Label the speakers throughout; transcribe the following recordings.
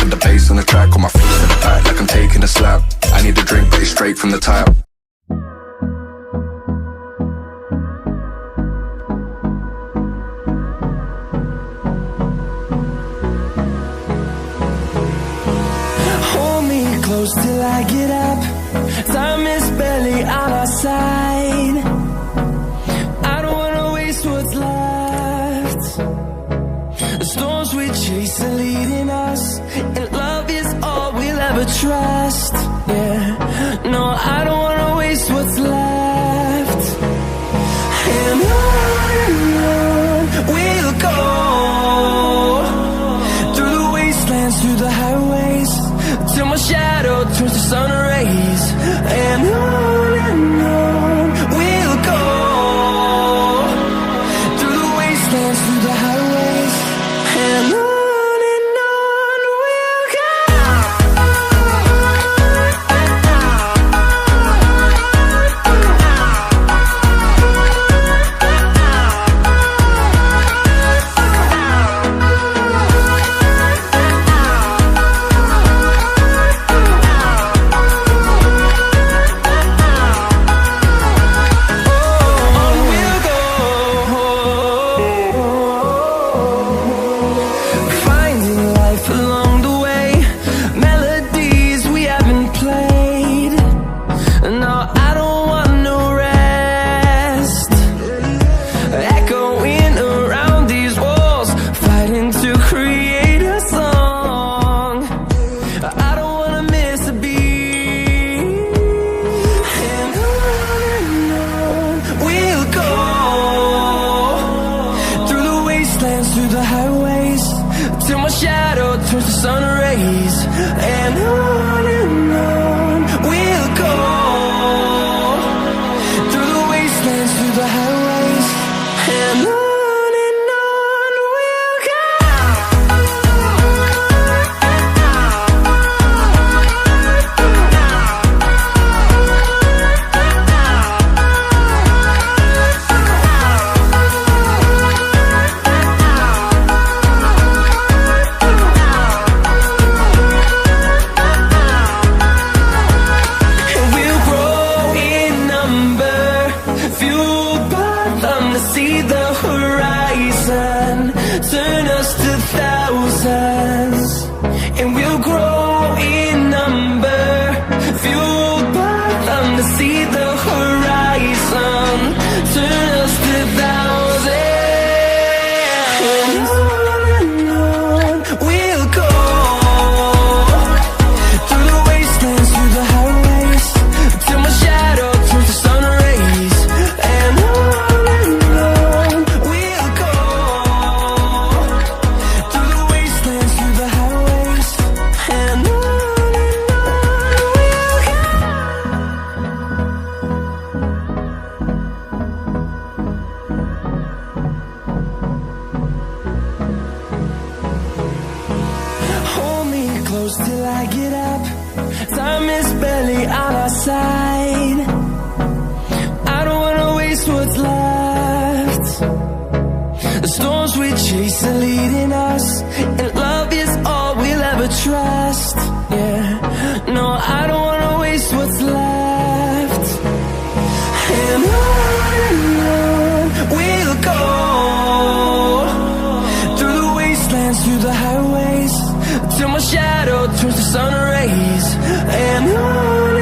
Speaker 1: with the bass on the track, on my feet to the back like I'm taking a slap. I need a drink, but it's straight from the tap.
Speaker 2: Hold me close till I get up. Time is barely on our side. I don't wanna waste what's left. The storms we chase are leading us, and love is all we'll ever trust. Yeah, no, I don't wanna waste what's left. And on we'll go, through the wastelands, through the highways, till my shadow turns to sun rays. And on we'll go, through the wastelands, through the highways, and on we'll go. Through the highways, till my shadow turns to sun rays. And on we'll go, through the wastelands, through the highways, and on we'll go. See the horizon, turn us to thousands, and we'll grow in number, fueled by them to see the horizon, turn us to thousands. And on we'll go, through the wastelands, through the highways, till my shadow turns to sun rays. And close till I get up. Time is barely on our side. I don't wanna waste what's left. The storms we chase are leading us, and love is all we'll ever trust. Yeah, no, I don't wanna waste what's left. And on we'll go, through the wastelands, through the highways, till my shadow turns to sun rays. And on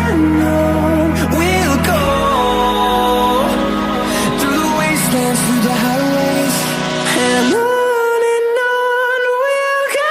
Speaker 2: we'll go, through the wastelands, through the highways, and on we'll go.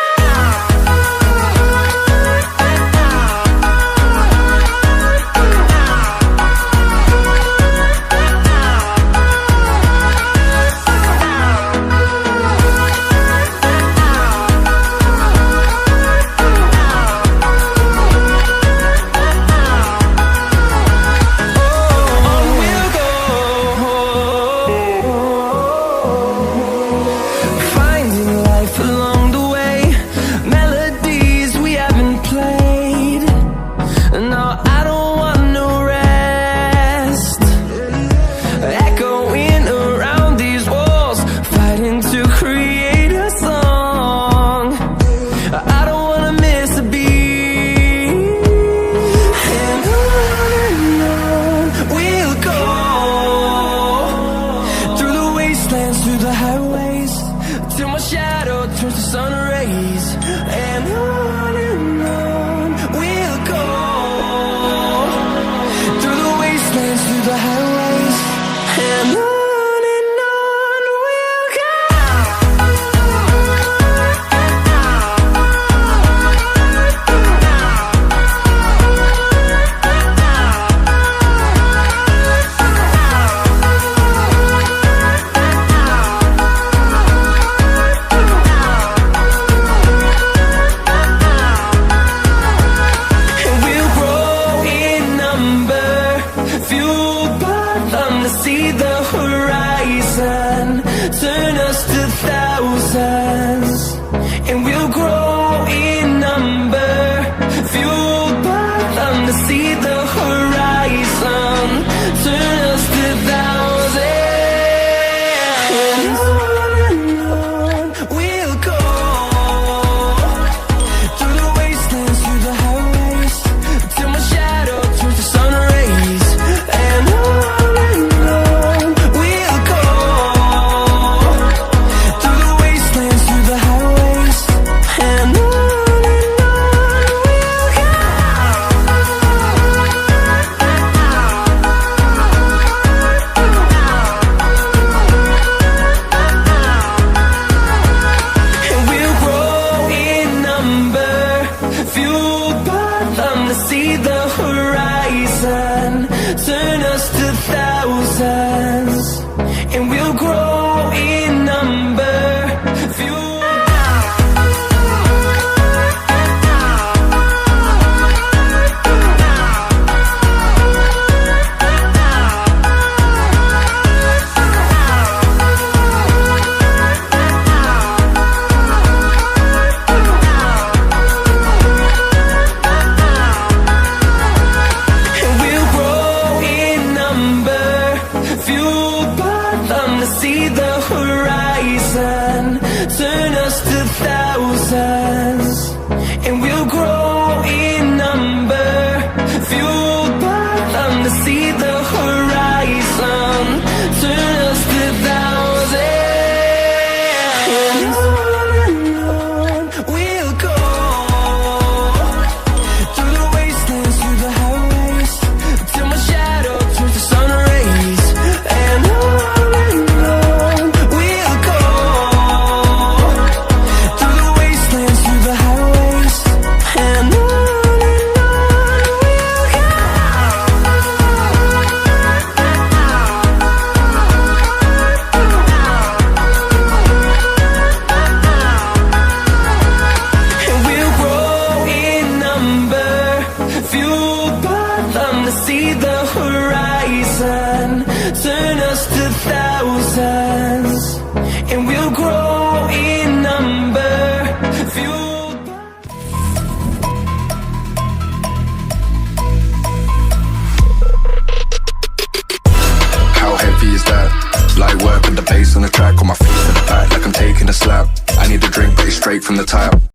Speaker 2: fueled by them to see the horizon, turn us to thousands, and we'll grow in number. Fueled see the horizon, turn us to thousands, and we'll grow in number. Fueled by them to see the horizon, turn us to thousands, and on we'll go, through the wastelands, through the highways, till my shadow turns to sun rays, and on see the horizon, turn us to thousands, and we'll grow in number. Fueled by
Speaker 1: How heavy is that? Light work with the bass on the track, on my feet to the back like I'm taking a slap. I need a drink but it's straight from the tap.